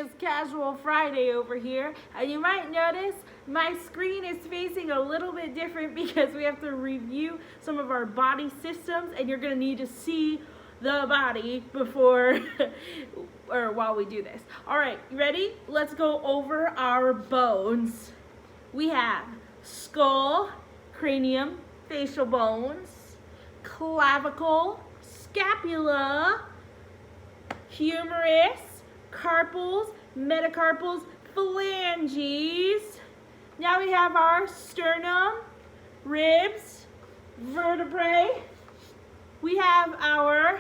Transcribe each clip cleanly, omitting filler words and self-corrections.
is Casual Friday over here, and you might notice my screen is facing a little bit different because we have to review some of our body systems, and you're going to need to see the body before or while we do this. All right, you ready? Let's go over our bones. We have skull, cranium, facial bones, clavicle, scapula, humerus, carpals, metacarpals, phalanges. Now we have our sternum, ribs, vertebrae. We have our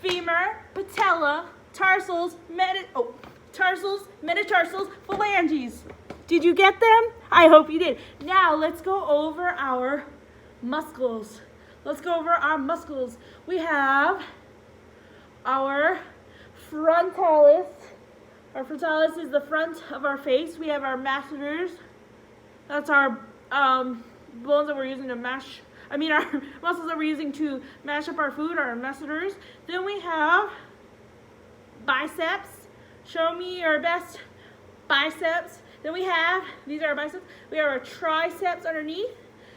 femur, patella, tarsals, metatarsals, phalanges. Did you get them? I hope you did. Now let's go over our muscles. We have our frontalis. Our frontalis is the front of our face. We have our masseters. That's our bones that we're using to mash. Our muscles that we're using to mash up our food, our masseters. Then we have biceps. Show me your best biceps. Then we have, these are our biceps. We have our triceps underneath.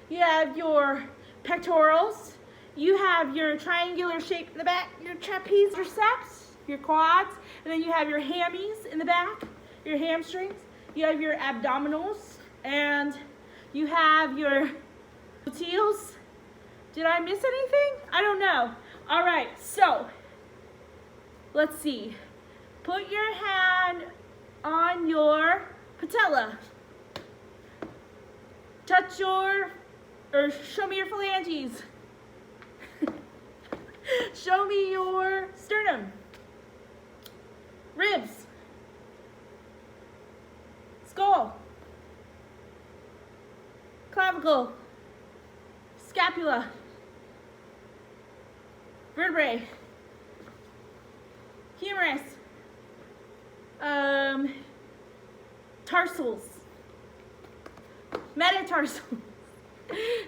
You have your pectorals. You have your triangular shape in the back, your trapezius, your quads, and then you have your hammies in the back, your hamstrings. You have your abdominals, and you have your gluteals. Did I miss anything? I don't know. All right, so let's see. Put your hand on your patella. Touch or show me your phalanges. Show me your sternum, ribs, skull, clavicle, scapula, vertebrae, humerus, tarsals, metatarsals,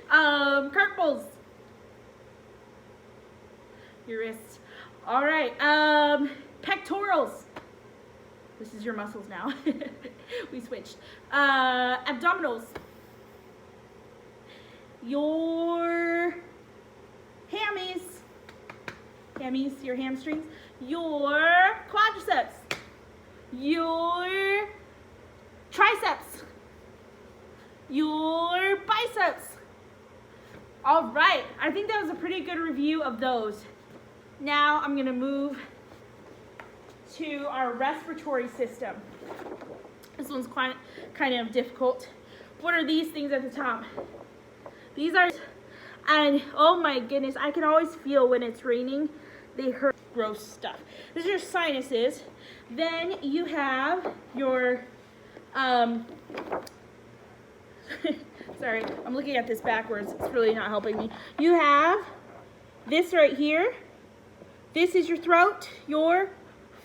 carpals, your wrists. All right, pectorals. This is your muscles now. We switched. Abdominals. Your hammies, your hamstrings. Your quadriceps. Your triceps. Your biceps. All right, I think that was a pretty good review of those. Now I'm gonna move to our respiratory system. This one's kind of difficult. What are these things at the top? These are, and oh my goodness, I can always feel when it's raining, they hurt. Gross stuff. These are your sinuses. Then you have your, sorry, I'm looking at this backwards. It's really not helping me. You have this right here. This is your throat, your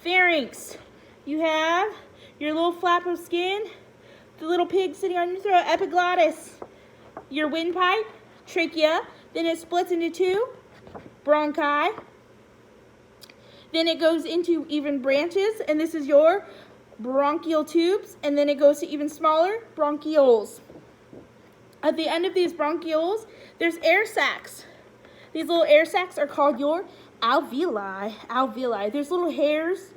pharynx. You have your little flap of skin, the little pig sitting on your throat, epiglottis. Your windpipe, trachea. Then it splits into two, bronchi. Then it goes into even branches, and this is your bronchial tubes, and then it goes to even smaller bronchioles. At the end of these bronchioles, there's air sacs. These little air sacs are called your alveoli. There's little hairs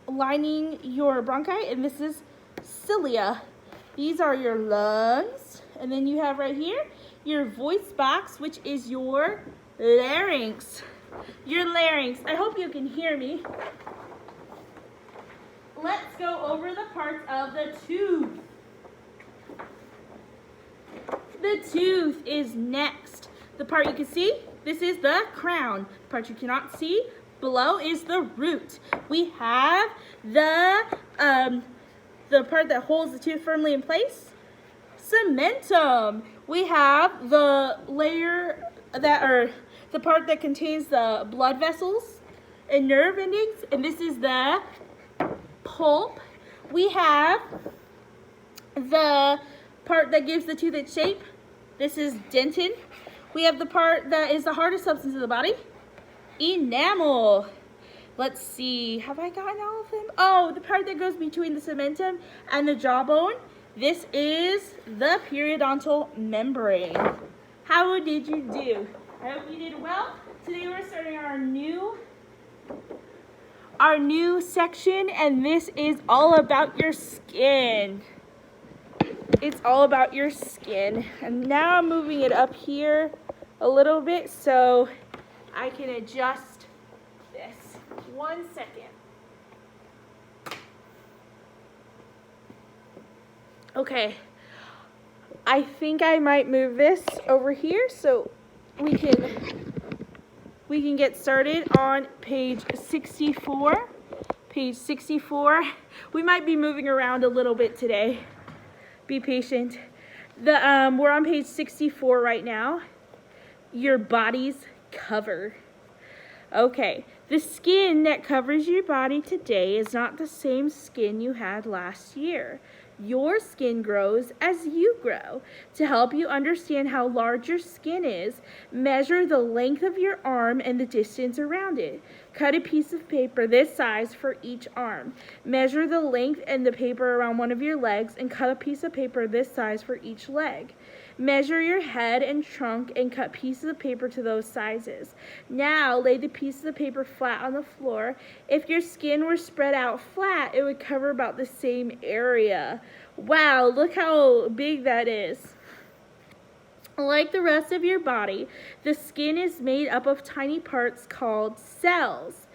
lining your bronchi, and this is cilia. These are your lungs, and then you have right here your voice box, which is your larynx. Your larynx. I hope you can hear me. Let's go over the parts of the tooth. The tooth is next. The part you can see, this is the crown. The part you cannot see, below is the root. We have the part that holds the tooth firmly in place, cementum. We have the layer the part that contains the blood vessels and nerve endings, and this is the pulp. We have the part that gives the tooth its shape. This is dentin. We have the part that is the hardest substance of the body, enamel. Let's see, have I gotten all of them? Oh, the part that goes between the cementum and the jawbone. This is the periodontal membrane. How did you do? I hope you did well. Today we're starting our new section, and this is all about your skin. It's all about your skin. And now I'm moving it up here a little bit so I can adjust this. 1 second. Okay, I think I might move this over here so we can get started on page 64. Page 64. We might be moving around a little bit today. Be patient. We're on page 64 right now. Your body's cover. Okay, the skin that covers your body today is not the same skin you had last year. Your skin grows as you grow. To help you understand how large your skin is, measure the length of your arm and the distance around it. Cut a piece of paper this size for each arm. Measure the length and the paper around one of your legs and cut a piece of paper this size for each leg. Measure your head and trunk and cut pieces of paper to those sizes. Now lay the pieces of paper flat on the floor. If your skin were spread out flat, it would cover about the same area. Wow, look how big that is. Like the rest of your body, the skin is made up of tiny parts called cells.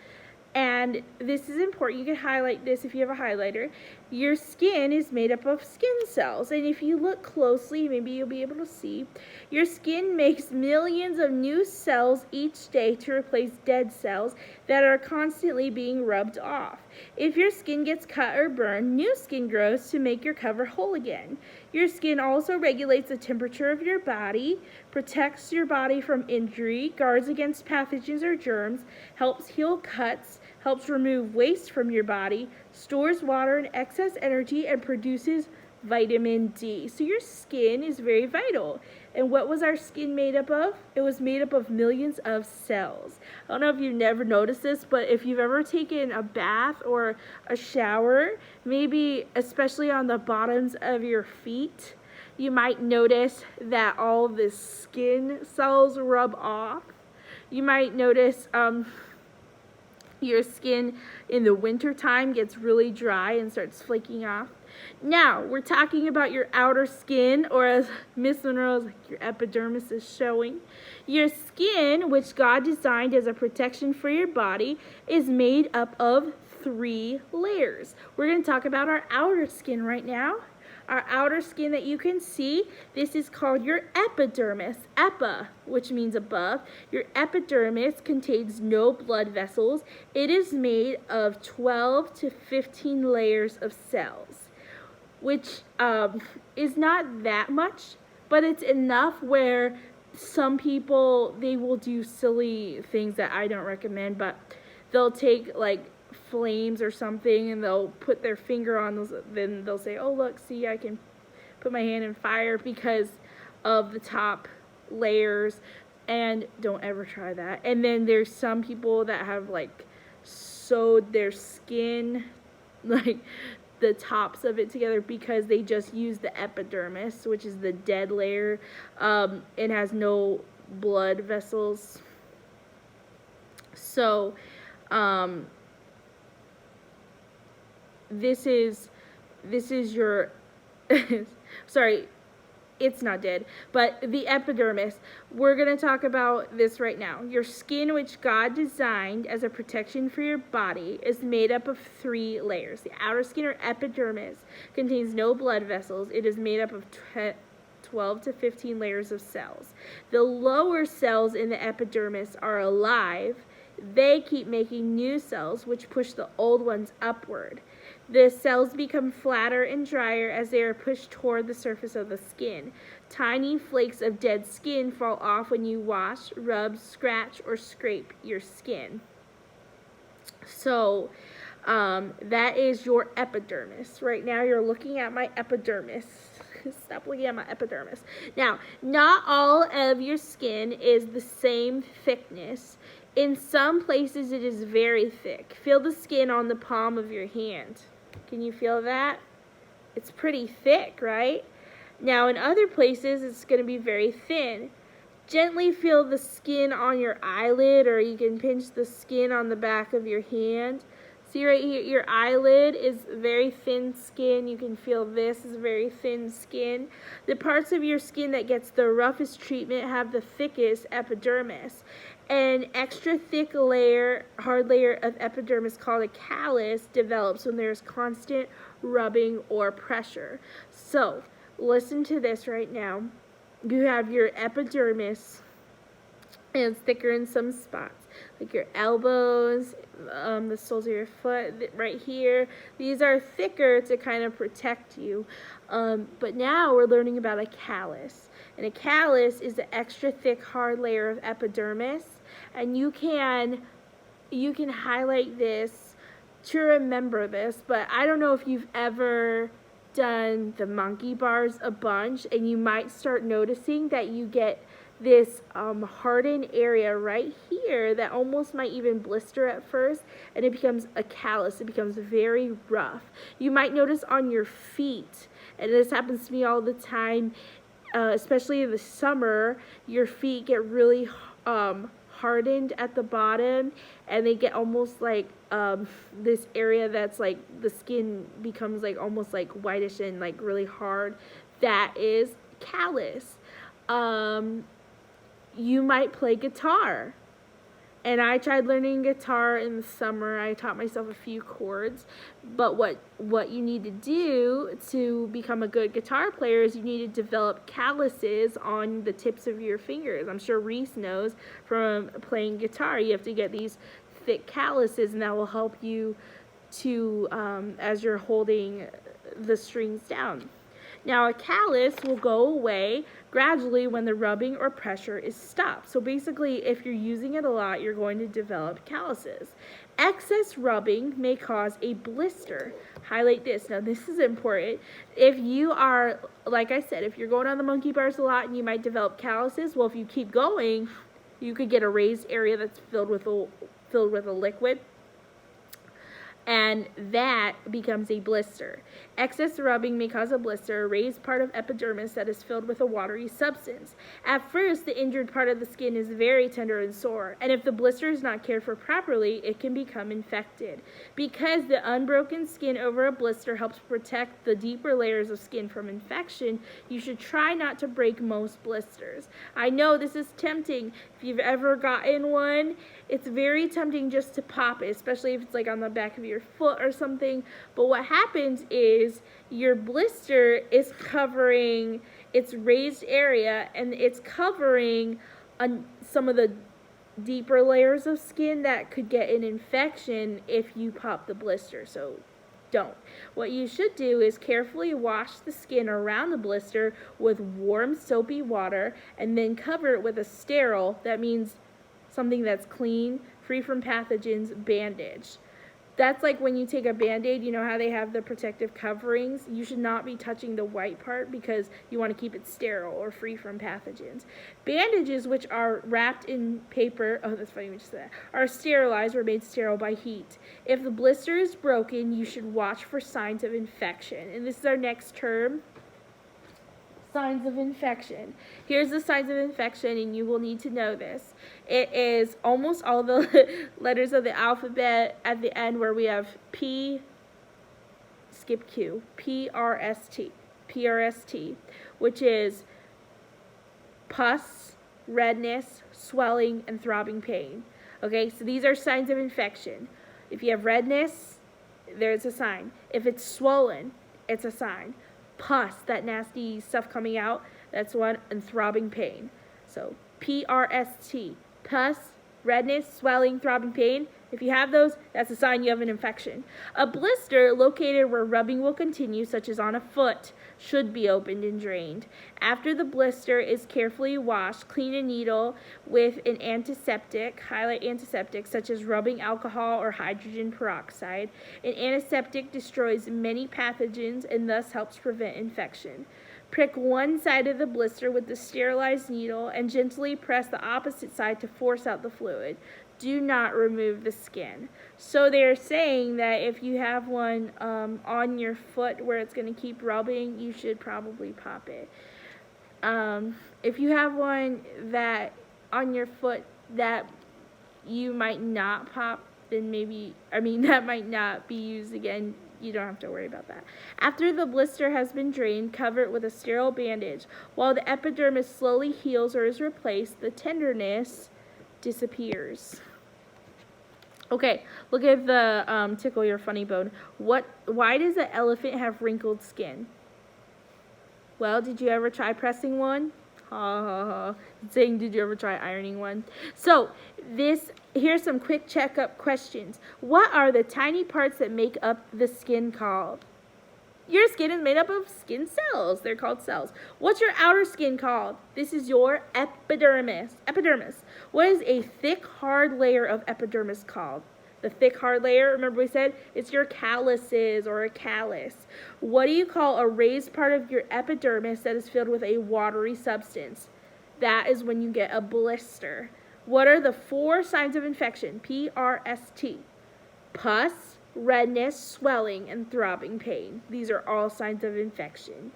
And this is important. You can highlight this if you have a highlighter. Your skin is made up of skin cells. And if you look closely, maybe you'll be able to see. Your skin makes millions of new cells each day to replace dead cells that are constantly being rubbed off. If your skin gets cut or burned, new skin grows to make your cover whole again. Your skin also regulates the temperature of your body, protects your body from injury, guards against pathogens or germs, helps heal cuts, helps remove waste from your body, stores water and excess energy, and produces vitamin D. So your skin is very vital. And what was our skin made up of? It was made up of millions of cells. I don't know if you've never noticed this, but if you've ever taken a bath or a shower, maybe especially on the bottoms of your feet, you might notice that all the skin cells rub off. You might notice your skin in the winter time gets really dry and starts flaking off. Now, we're talking about your outer skin, or as Miss Monroe's, your epidermis is showing. Your skin, which God designed as a protection for your body, is made up of 3 layers. We're going to talk about our outer skin right now. Our outer skin that you can see, this is called your epidermis. Epi, which means above. Your epidermis contains no blood vessels. It is made of 12 to 15 layers of cells, which is not that much, but it's enough where some people, they will do silly things that I don't recommend, but they'll take like flames or something and they'll put their finger on those, then they'll say, oh look, see, I can put my hand in fire because of the top layers, and don't ever try that. And then there's some people that have like sewed their skin, like the tops of it together, because they just use the epidermis, which is the dead layer. It has no blood vessels. So this is your sorry, it's not dead, but the epidermis. We're going to talk about this right now. Your skin, which God designed as a protection for your body, is made up of 3 layers. The outer skin, or epidermis, contains no blood vessels. It is made up of 12 to 15 layers of cells. The lower cells in the epidermis are alive. They keep making new cells, which push the old ones upward. The cells become flatter and drier as they are pushed toward the surface of the skin. Tiny flakes of dead skin fall off when you wash, rub, scratch, or scrape your skin. So that is your epidermis. Right now you're looking at my epidermis. Stop looking at my epidermis. Now, not all of your skin is the same thickness. In some places it is very thick. Feel the skin on the palm of your hand. Can you feel that? It's pretty thick, right? Now in other places it's going to be very thin. Gently feel the skin on your eyelid, or you can pinch the skin on the back of your hand. See right here, your eyelid is very thin skin. You can feel this is very thin skin. The parts of your skin that gets the roughest treatment have the thickest epidermis. An extra thick layer, hard layer of epidermis called a callus develops when there's constant rubbing or pressure. So, listen to this right now. You have your epidermis, and it's thicker in some spots, like your elbows, the soles of your foot right here. These are thicker to kind of protect you. But now we're learning about a callus. And a callus is the extra thick hard layer of epidermis. And you can highlight this to remember this, but I don't know if you've ever done the monkey bars a bunch, and you might start noticing that you get this hardened area right here that almost might even blister at first, and it becomes a callus. It becomes very rough. You might notice on your feet, and this happens to me all the time, especially in the summer, your feet get really hardened at the bottom, and they get almost like this area that's like the skin becomes like almost like whitish and like really hard. That is callus. You might play guitar, and I tried learning guitar in the summer. I taught myself a few chords, but what you need to do to become a good guitar player is you need to develop calluses on the tips of your fingers. I'm sure Reese knows from playing guitar. You have to get these thick calluses, and that will help you to as you're holding the strings down. Now, a callus will go away gradually when the rubbing or pressure is stopped. So basically, if you're using it a lot, you're going to develop calluses. Excess rubbing may cause a blister. Highlight this. Now, this is important. If you are, like I said, if you're going on the monkey bars a lot and you might develop calluses, well, if you keep going, you could get a raised area that's filled with a liquid, and that becomes a blister. Excess rubbing may cause a blister, a raised part of epidermis that is filled with a watery substance. At first, the injured part of the skin is very tender and sore, and if the blister is not cared for properly, it can become infected. Because the unbroken skin over a blister helps protect the deeper layers of skin from infection, you should try not to break most blisters. I know this is tempting. If you've ever gotten one, it's very tempting just to pop it, especially if it's like on the back of your foot or something. But what happens is your blister is covering its raised area, and it's covering some of the deeper layers of skin that could get an infection if you pop the blister. So don't. What you should do is carefully wash the skin around the blister with warm soapy water, and then cover it with a sterile, that means something that's clean, free from pathogens, bandage. That's like when you take a Band-Aid, you know how they have the protective coverings? You should not be touching the white part because you want to keep it sterile or free from pathogens. Bandages, which are wrapped in paper, oh, that's funny you just said that, are sterilized or made sterile by heat. If the blister is broken, you should watch for signs of infection. And this is our next term. Signs of infection. Here's the signs of infection, and you will need to know this. It is almost all the letters of the alphabet at the end, where we have P, skip Q, PRST, which is pus, redness, swelling, and throbbing pain. Okay, so these are signs of infection. If you have redness, there's a sign. If it's swollen, it's a sign. Pus, that nasty stuff coming out, that's one, and throbbing pain. So PRST, pus, redness, swelling, throbbing pain. If you have those, that's a sign you have an infection. A blister located where rubbing will continue, such as on a foot, should be opened and drained. After the blister is carefully washed, clean a needle with an antiseptic, highlight antiseptic, such as rubbing alcohol or hydrogen peroxide. An antiseptic destroys many pathogens and thus helps prevent infection. Prick one side of the blister with the sterilized needle and gently press the opposite side to force out the fluid. do not remove the skin. So they're saying that if you have one on your foot where it's going to keep rubbing, you should probably pop it. If you have one that on your foot that you might not pop, then that might not be used again. You don't have to worry about that. After the blister has been drained, cover it with a sterile bandage. While the epidermis slowly heals or is replaced, the tenderness disappears. Okay, look at the tickle your funny bone. Why does an elephant have wrinkled skin? Well, did you ever try pressing one? Ha ha ha. Saying, did you ever try ironing one? So, here's some quick checkup questions. What are the tiny parts that make up the skin called? Your skin is made up of skin cells. They're called cells. What's your outer skin called? This is your epidermis. Epidermis. What is a thick, hard layer of epidermis called? The thick, hard layer, remember we said, it's your calluses or a callus. What do you call a raised part of your epidermis that is filled with a watery substance? That is when you get a blister. What are the 4 signs of infection? PRST. Pus, redness, swelling, and throbbing pain. These are all signs of infection.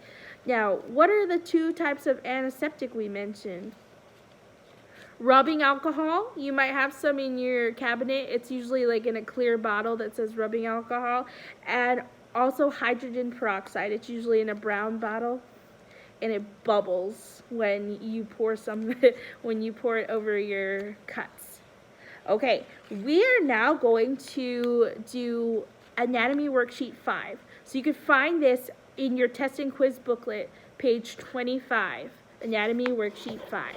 Now, what are the 2 types of antiseptic we mentioned? Rubbing alcohol, you might have some in your cabinet. It's usually like in a clear bottle that says rubbing alcohol. And also hydrogen peroxide. It's usually in a brown bottle. And it bubbles when you pour when you pour it over your cuts. Okay, we are now going to do Anatomy Worksheet 5. So you can find this in your test and quiz booklet, page 25. Anatomy Worksheet 5.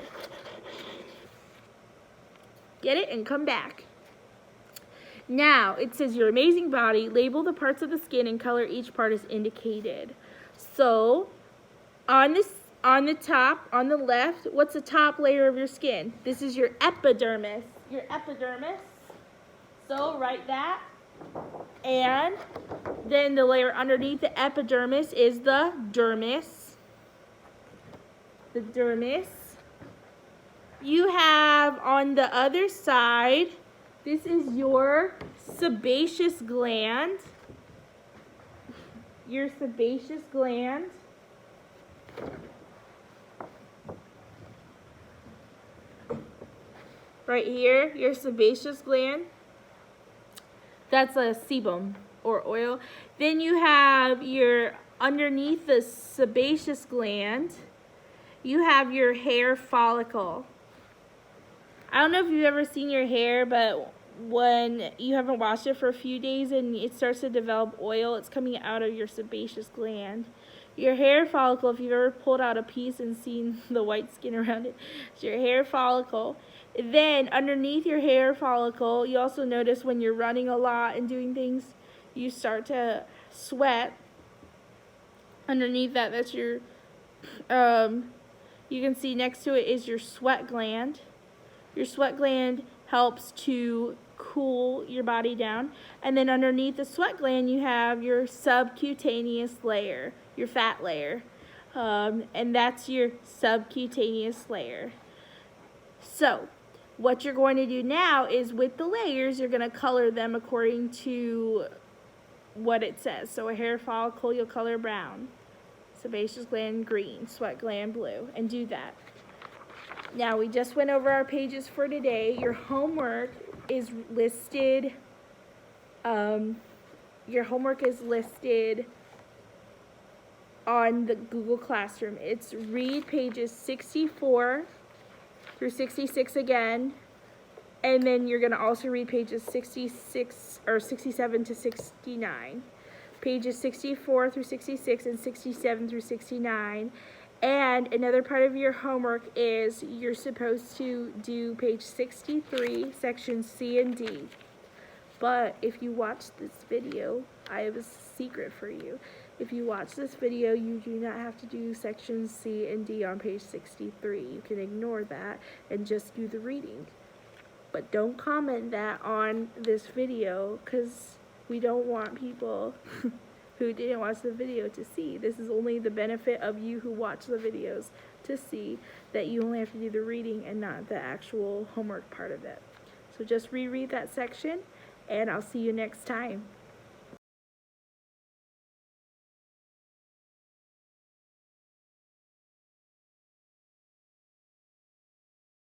Get it and come back. Now, it says your amazing body, label the parts of the skin and color each part as indicated. So, on the top, on the left, what's the top layer of your skin? This is your epidermis. Your epidermis. So, write that. And then the layer underneath the epidermis is the dermis. The dermis. You have on the other side, this is your sebaceous gland. Your sebaceous gland. Right here, your sebaceous gland. That's a sebum or oil. Then you have your, underneath the sebaceous gland, you have your hair follicle. I don't know if you've ever seen your hair, but when you haven't washed it for a few days and it starts to develop oil, it's coming out of your sebaceous gland. Your hair follicle, if you've ever pulled out a piece and seen the white skin around it, it's your hair follicle. Then underneath your hair follicle, you also notice when you're running a lot and doing things, you start to sweat. Underneath that, that's your, you can see next to it is your sweat gland. Your sweat gland helps to cool your body down. And then underneath the sweat gland, you have your subcutaneous layer, your fat layer. And that's your subcutaneous layer. So, what you're going to do now is with the layers, you're going to color them according to what it says. So, a hair follicle, you'll color brown. Sebaceous gland, green. Sweat gland, blue. And do that. Now, we just went over our pages for today. Your homework is listed. Your homework is listed on the Google Classroom. It's read pages 64 through 66 again, and then you're going to also read pages 66 or 67 to 69. Pages 64 through 66 and 67 through 69. And another part of your homework is you're supposed to do page 63, sections C and D. But if you watch this video, I have a secret for you. If you watch this video, you do not have to do sections C and D on page 63. You can ignore that and just do the reading. But don't comment that on this video, because we don't want people who didn't watch the video to see. This is only the benefit of you who watch the videos to see that you only have to do the reading and not the actual homework part of it. So just reread that section, and I'll see you next time.